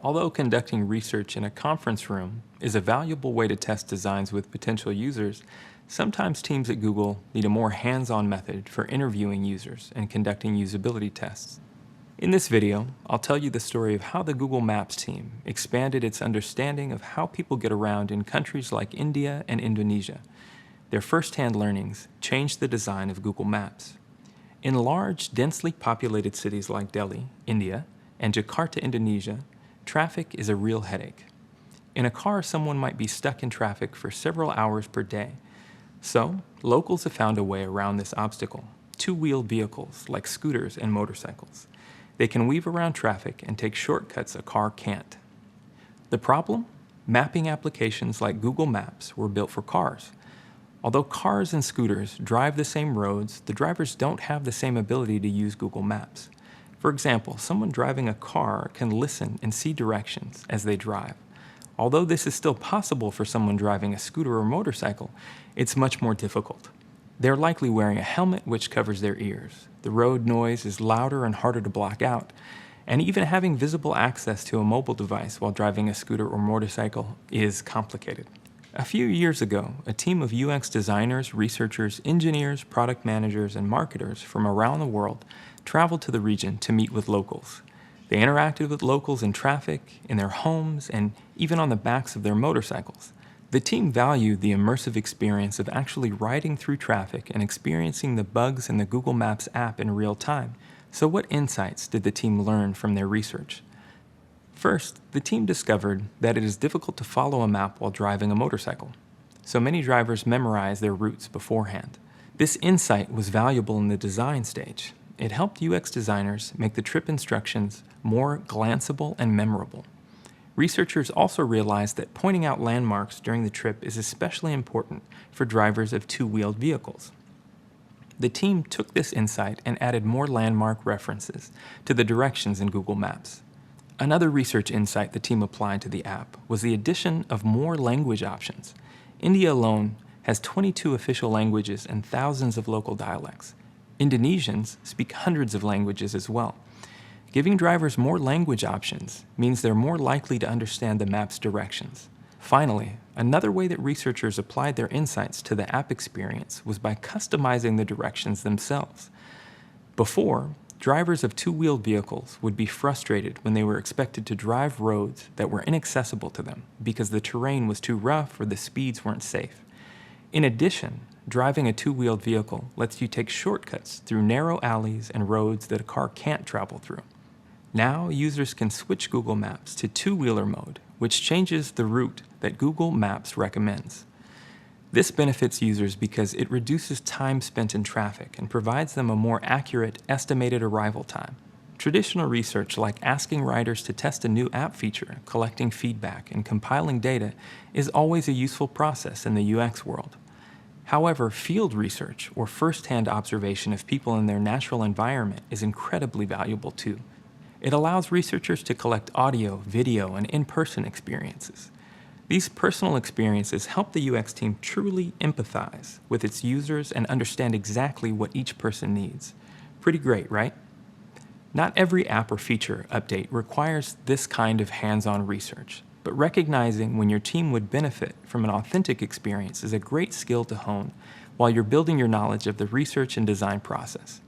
Although conducting research in a conference room is a valuable way to test designs with potential users, sometimes teams at Google need a more hands-on method for interviewing users and conducting usability tests. In this video, I'll tell you the story of how the Google Maps team expanded its understanding of how people get around in countries like India and Indonesia. Their first-hand learnings changed the design of Google Maps. In large, densely populated cities like Delhi, India, and Jakarta, Indonesia, traffic is a real headache. In a car, someone might be stuck in traffic for several hours per day. So, locals have found a way around this obstacle: two-wheeled vehicles like scooters and motorcycles. They can weave around traffic and take shortcuts a car can't. The problem? Mapping applications like Google Maps were built for cars. Although cars and scooters drive the same roads, the drivers don't have the same ability to use Google Maps. For example, someone driving a car can listen and see directions as they drive. Although this is still possible for someone driving a scooter or motorcycle, it's much more difficult. They're likely wearing a helmet which covers their ears. The road noise is louder and harder to block out, and even having visible access to a mobile device while driving a scooter or motorcycle is complicated. A few years ago, a team of UX designers, researchers, engineers, product managers, and marketers from around the world traveled to the region to meet with locals. They interacted with locals in traffic, in their homes, and even on the backs of their motorcycles. The team valued the immersive experience of actually riding through traffic and experiencing the bugs in the Google Maps app in real time. So what insights did the team learn from their research? First, the team discovered that it is difficult to follow a map while driving a motorcycle. So many drivers memorize their routes beforehand. This insight was valuable in the design stage. It helped UX designers make the trip instructions more glanceable and memorable. Researchers also realized that pointing out landmarks during the trip is especially important for drivers of two-wheeled vehicles. The team took this insight and added more landmark references to the directions in Google Maps. Another research insight the team applied to the app was the addition of more language options. India alone has 22 official languages and thousands of local dialects. Indonesians speak hundreds of languages as well. Giving drivers more language options means they're more likely to understand the map's directions. Finally, another way that researchers applied their insights to the app experience was by customizing the directions themselves. Before, drivers of two-wheeled vehicles would be frustrated when they were expected to drive roads that were inaccessible to them because the terrain was too rough or the speeds weren't safe. In addition, driving a two-wheeled vehicle lets you take shortcuts through narrow alleys and roads that a car can't travel through. Now, users can switch Google Maps to two-wheeler mode, which changes the route that Google Maps recommends. This benefits users because it reduces time spent in traffic and provides them a more accurate estimated arrival time. Traditional research like asking riders to test a new app feature, collecting feedback, and compiling data is always a useful process in the UX world. However, field research, or first-hand observation of people in their natural environment, is incredibly valuable too. It allows researchers to collect audio, video, and in-person experiences. These personal experiences help the UX team truly empathize with its users and understand exactly what each person needs. Pretty great, right? Not every app or feature update requires this kind of hands-on research, but recognizing when your team would benefit from an authentic experience is a great skill to hone while you're building your knowledge of the research and design process.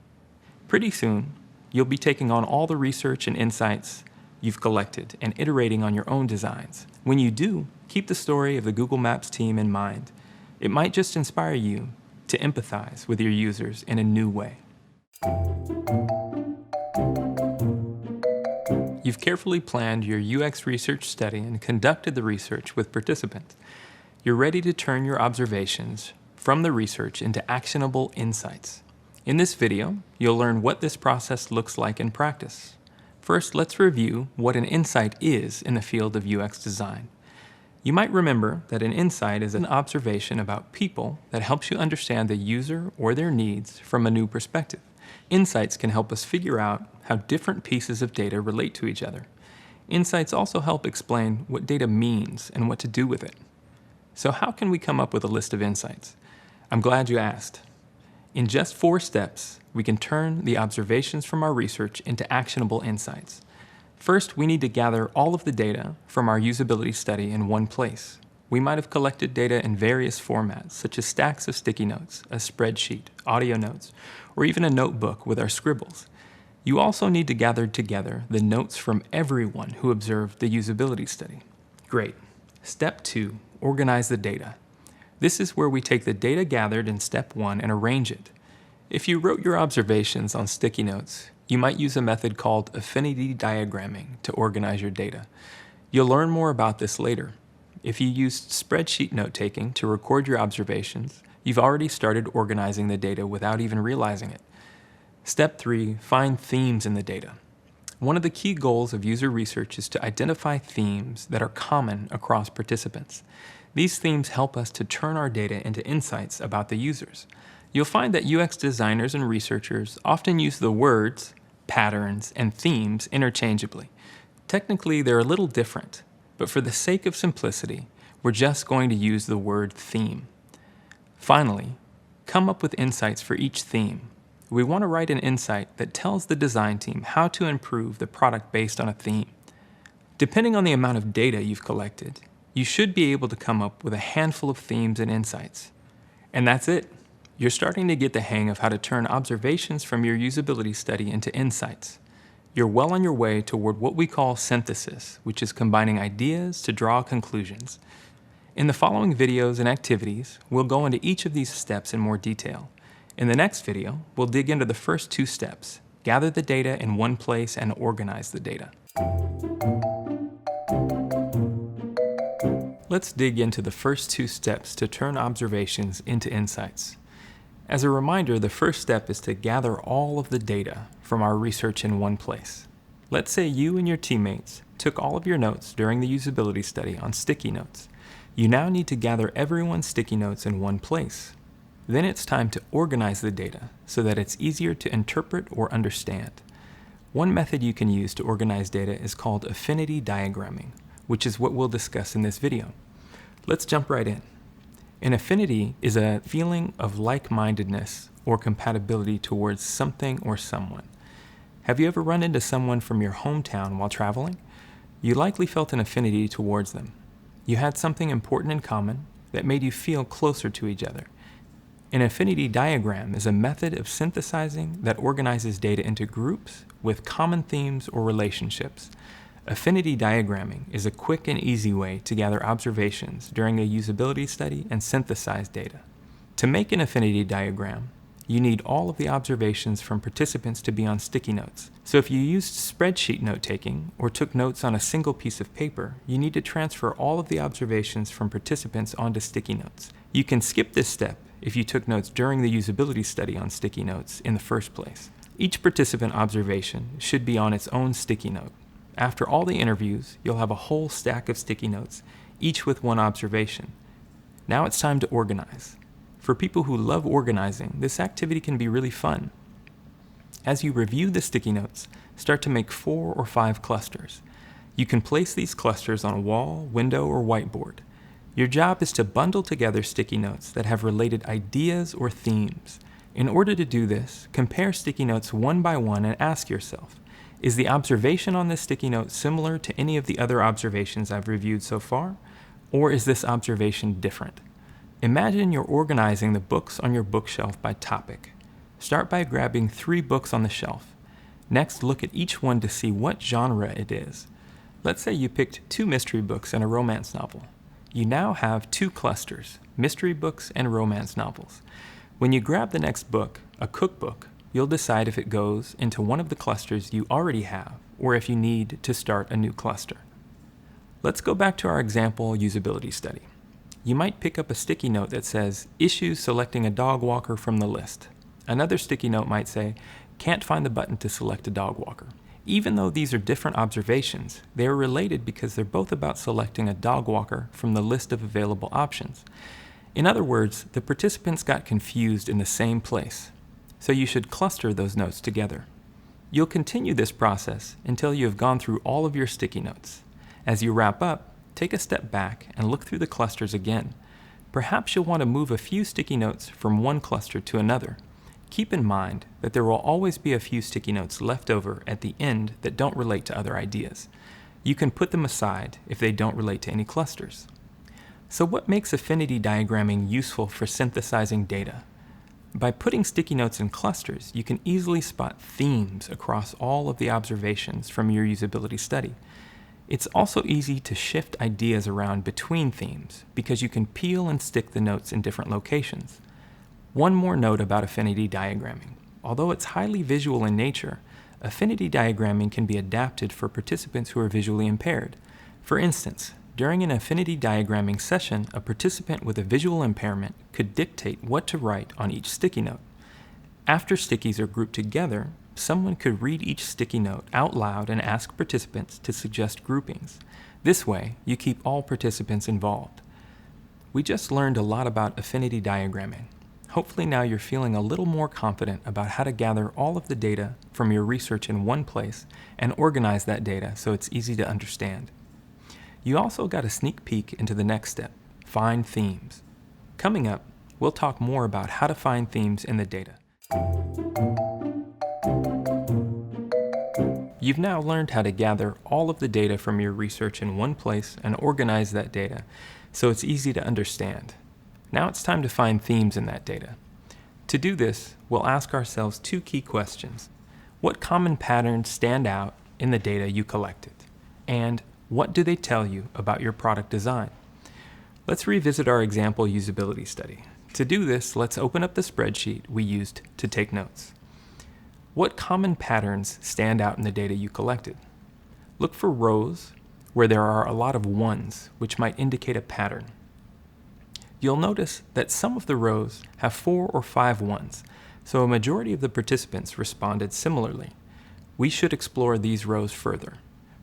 Pretty soon, you'll be taking on all the research and insights you've collected and iterating on your own designs. When you do, keep the story of the Google Maps team in mind. It might just inspire you to empathize with your users in a new way. You've carefully planned your UX research study and conducted the research with participants. You're ready to turn your observations from the research into actionable insights. In this video, you'll learn what this process looks like in practice. First, let's review what an insight is in the field of UX design. You might remember that an insight is an observation about people that helps you understand the user or their needs from a new perspective. Insights can help us figure out how different pieces of data relate to each other. Insights also help explain what data means and what to do with it. So how can we come up with a list of insights? I'm glad you asked. In just 4 steps, we can turn the observations from our research into actionable insights. First, we need to gather all of the data from our usability study in one place. We might have collected data in various formats, such as stacks of sticky notes, a spreadsheet, audio notes, or even a notebook with our scribbles. You also need to gather together the notes from everyone who observed the usability study. Great. Step 2, organize the data. This is where we take the data gathered in Step 1 and arrange it. If you wrote your observations on sticky notes, you might use a method called affinity diagramming to organize your data. You'll learn more about this later. If you used spreadsheet note-taking to record your observations, you've already started organizing the data without even realizing it. Step 3, find themes in the data. One of the key goals of user research is to identify themes that are common across participants. These themes help us to turn our data into insights about the users. You'll find that UX designers and researchers often use the words, patterns, and themes interchangeably. Technically, they're a little different, but for the sake of simplicity, we're just going to use the word theme. Finally, come up with insights for each theme. We want to write an insight that tells the design team how to improve the product based on a theme. Depending on the amount of data you've collected, you should be able to come up with a handful of themes and insights. And that's it. You're starting to get the hang of how to turn observations from your usability study into insights. You're well on your way toward what we call synthesis, which is combining ideas to draw conclusions. In the following videos and activities, we'll go into each of these steps in more detail. In the next video, we'll dig into the first 2 steps, gather the data in one place and organize the data. Let's dig into the first 2 steps to turn observations into insights. As a reminder, the first step is to gather all of the data from our research in one place. Let's say you and your teammates took all of your notes during the usability study on sticky notes. You now need to gather everyone's sticky notes in one place. Then it's time to organize the data so that it's easier to interpret or understand. One method you can use to organize data is called affinity diagramming, which is what we'll discuss in this video. Let's jump right in. An affinity is a feeling of like-mindedness or compatibility towards something or someone. Have you ever run into someone from your hometown while traveling? You likely felt an affinity towards them. You had something important in common that made you feel closer to each other. An affinity diagram is a method of synthesizing that organizes data into groups with common themes or relationships. Affinity diagramming is a quick and easy way to gather observations during a usability study and synthesize data. To make an affinity diagram, you need all of the observations from participants to be on sticky notes. So if you used spreadsheet note-taking or took notes on a single piece of paper, you need to transfer all of the observations from participants onto sticky notes. You can skip this step if you took notes during the usability study on sticky notes in the first place. Each participant observation should be on its own sticky note. After all the interviews, you'll have a whole stack of sticky notes, each with one observation. Now it's time to organize. For people who love organizing, this activity can be really fun. As you review the sticky notes, start to make 4 or 5 clusters. You can place these clusters on a wall, window, or whiteboard. Your job is to bundle together sticky notes that have related ideas or themes. In order to do this, compare sticky notes one by one and ask yourself, is the observation on this sticky note similar to any of the other observations I've reviewed so far, or is this observation different? Imagine you're organizing the books on your bookshelf by topic. Start by grabbing 3 books on the shelf. Next, look at each one to see what genre it is. Let's say you picked 2 mystery books and a romance novel. You now have 2 clusters, mystery books and romance novels. When you grab the next book, a cookbook, you'll decide if it goes into one of the clusters you already have, or if you need to start a new cluster. Let's go back to our example usability study. You might pick up a sticky note that says, "Issues selecting a dog walker from the list." Another sticky note might say, "Can't find the button to select a dog walker." Even though these are different observations, they are related because they're both about selecting a dog walker from the list of available options. In other words, the participants got confused in the same place. So you should cluster those notes together. You'll continue this process until you have gone through all of your sticky notes. As you wrap up, take a step back and look through the clusters again. Perhaps you'll want to move a few sticky notes from one cluster to another. Keep in mind that there will always be a few sticky notes left over at the end that don't relate to other ideas. You can put them aside if they don't relate to any clusters. So what makes affinity diagramming useful for synthesizing data? By putting sticky notes in clusters, you can easily spot themes across all of the observations from your usability study. It's also easy to shift ideas around between themes because you can peel and stick the notes in different locations. One more note about affinity diagramming. Although it's highly visual in nature, affinity diagramming can be adapted for participants who are visually impaired. For instance, during an affinity diagramming session, a participant with a visual impairment could dictate what to write on each sticky note. After stickies are grouped together, someone could read each sticky note out loud and ask participants to suggest groupings. This way, you keep all participants involved. We just learned a lot about affinity diagramming. Hopefully now you're feeling a little more confident about how to gather all of the data from your research in one place and organize that data so it's easy to understand. You also got a sneak peek into the next step, find themes. Coming up, we'll talk more about how to find themes in the data. You've now learned how to gather all of the data from your research in one place and organize that data so it's easy to understand. Now it's time to find themes in that data. To do this, we'll ask ourselves two key questions. What common patterns stand out in the data you collected? And what do they tell you about your product design? Let's revisit our example usability study. To do this, let's open up the spreadsheet we used to take notes. What common patterns stand out in the data you collected? Look for rows where there are a lot of ones, which might indicate a pattern. You'll notice that some of the rows have 4 or 5 ones, so a majority of the participants responded similarly. We should explore these rows further.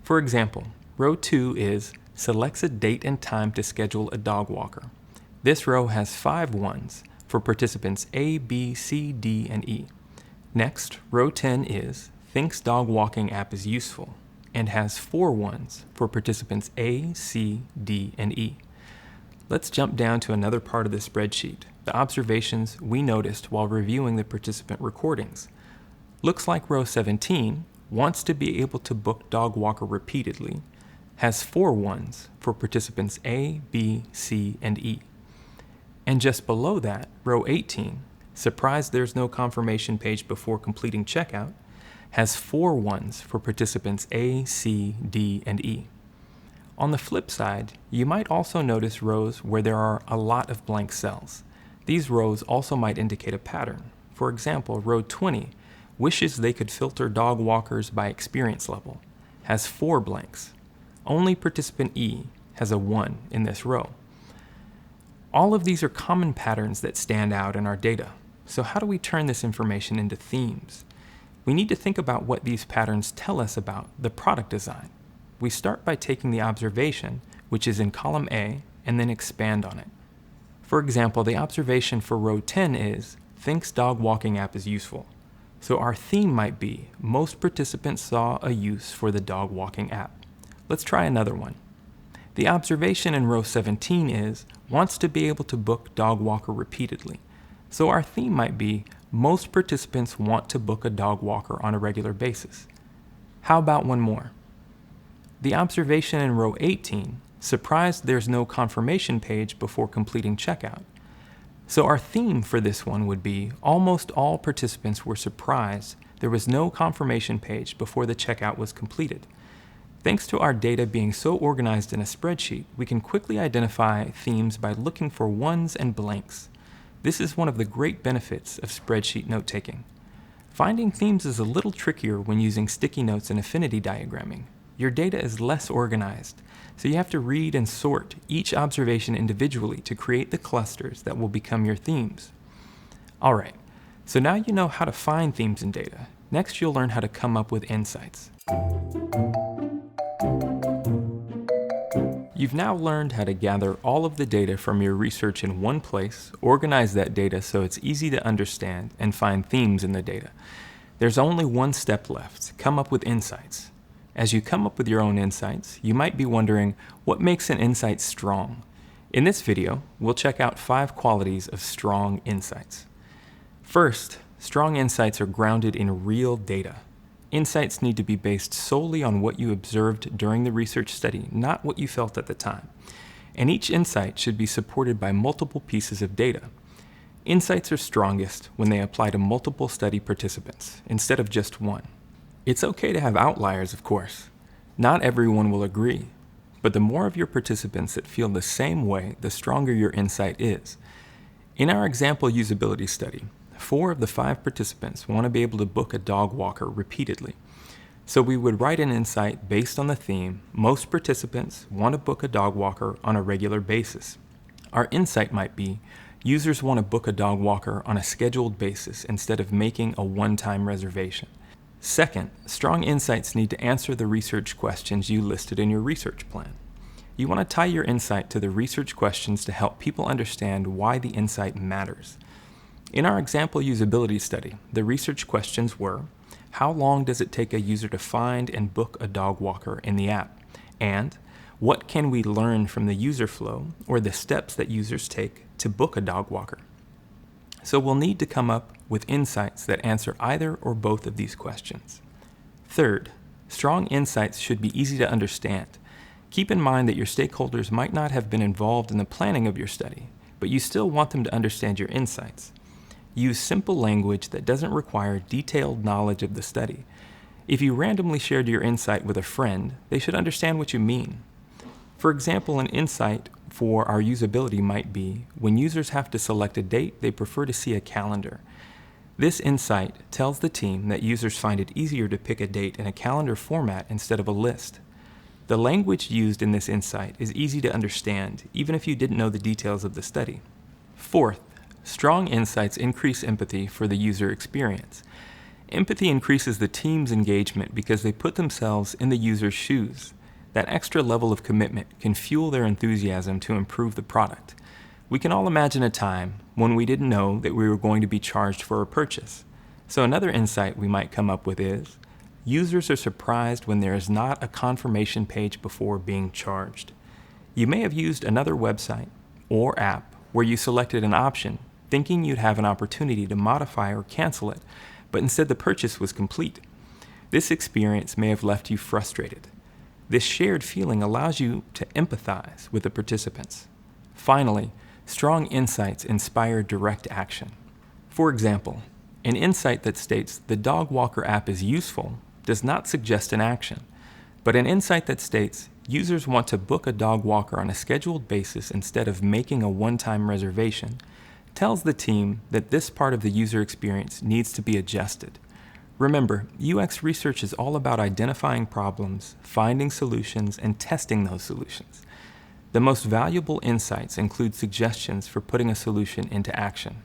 For example, row 2 is selects a date and time to schedule a dog walker. This row has 5 ones for participants A, B, C, D, and E. Next, row 10 is thinks dog walking app is useful and has 4 ones for participants A, C, D, and E. Let's jump down to another part of the spreadsheet, the observations we noticed while reviewing the participant recordings. Looks like row 17 wants to be able to book dog walker repeatedly, has 4 ones for participants A, B, C, and E. And just below that, row 18, surprised there's no confirmation page before completing checkout, has 4 ones for participants A, C, D, and E. On the flip side, you might also notice rows where there are a lot of blank cells. These rows also might indicate a pattern. For example, row 20 wishes they could filter dog walkers by experience level, has 4 blanks. Only participant E has a 1 in this row. All of these are common patterns that stand out in our data. So how do we turn this information into themes? We need to think about what these patterns tell us about the product design. We start by taking the observation, which is in column A, and then expand on it. For example, the observation for row 10 is, thinks dog walking app is useful. So our theme might be, most participants saw a use for the dog walking app. Let's try another one. The observation in row 17 is, wants to be able to book dog walker repeatedly. So our theme might be, most participants want to book a dog walker on a regular basis. How about one more? The observation in row 18, surprised there's no confirmation page before completing checkout. So our theme for this one would be, almost all participants were surprised there was no confirmation page before the checkout was completed. Thanks to our data being so organized in a spreadsheet, we can quickly identify themes by looking for ones and blanks. This is one of the great benefits of spreadsheet note-taking. Finding themes is a little trickier when using sticky notes and affinity diagramming. Your data is less organized, so you have to read and sort each observation individually to create the clusters that will become your themes. Alright, so now you know how to find themes in data. Next, you'll learn how to come up with insights. You've now learned how to gather all of the data from your research in one place, organize that data so it's easy to understand, and find themes in the data. There's only one step left, come up with insights. As you come up with your own insights, you might be wondering what makes an insight strong. In this video, we'll check out 5 qualities of strong insights. First, Strong insights are grounded in real data. Insights need to be based solely on what you observed during the research study, not what you felt at the time. And each insight should be supported by multiple pieces of data. Insights are strongest when they apply to multiple study participants, instead of just one. It's okay to have outliers, of course. Not everyone will agree, but the more of your participants that feel the same way, the stronger your insight is. In our example usability study, 4 of the 5 participants want to be able to book a dog walker repeatedly. So we would write an insight based on the theme, most participants want to book a dog walker on a regular basis. Our insight might be, users want to book a dog walker on a scheduled basis instead of making a one-time reservation. Second, strong insights need to answer the research questions you listed in your research plan. You want to tie your insight to the research questions to help people understand why the insight matters. In our example usability study, the research questions were, how long does it take a user to find and book a dog walker in the app? And what can we learn from the user flow or the steps that users take to book a dog walker? So we'll need to come up with insights that answer either or both of these questions. Third, strong insights should be easy to understand. Keep in mind that your stakeholders might not have been involved in the planning of your study, but you still want them to understand your insights. Use simple language that doesn't require detailed knowledge of the study. If you randomly shared your insight with a friend, they should understand what you mean. For example, an insight for our usability might be, when users have to select a date, they prefer to see a calendar. This insight tells the team that users find it easier to pick a date in a calendar format instead of a list. The language used in this insight is easy to understand, even if you didn't know the details of the study. Fourth, strong insights increase empathy for the user experience. Empathy increases the team's engagement because they put themselves in the user's shoes. That extra level of commitment can fuel their enthusiasm to improve the product. We can all imagine a time when we didn't know that we were going to be charged for a purchase. So another insight we might come up with is, users are surprised when there is not a confirmation page before being charged. You may have used another website or app where you selected an option thinking you'd have an opportunity to modify or cancel it, but instead the purchase was complete. This experience may have left you frustrated. This shared feeling allows you to empathize with the participants. Finally, strong insights inspire direct action. For example, an insight that states the dog walker app is useful does not suggest an action, but an insight that states users want to book a dog walker on a scheduled basis instead of making a one-time reservation tells the team that this part of the user experience needs to be adjusted. Remember, UX research is all about identifying problems, finding solutions, and testing those solutions. The most valuable insights include suggestions for putting a solution into action.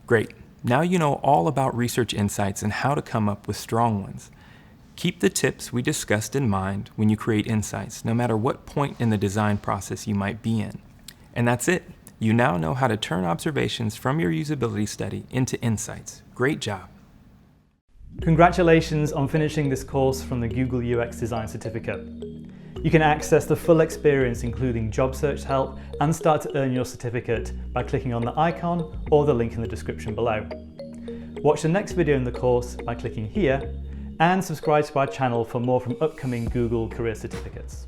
Great, now you know all about research insights and how to come up with strong ones. Keep the tips we discussed in mind when you create insights, no matter what point in the design process you might be in. And that's it. You now know how to turn observations from your usability study into insights. Great job. Congratulations on finishing this course from the Google UX Design Certificate. You can access the full experience, including job search help, and start to earn your certificate by clicking on the icon or the link in the description below. Watch the next video in the course by clicking here, and subscribe to our channel for more from upcoming Google Career Certificates.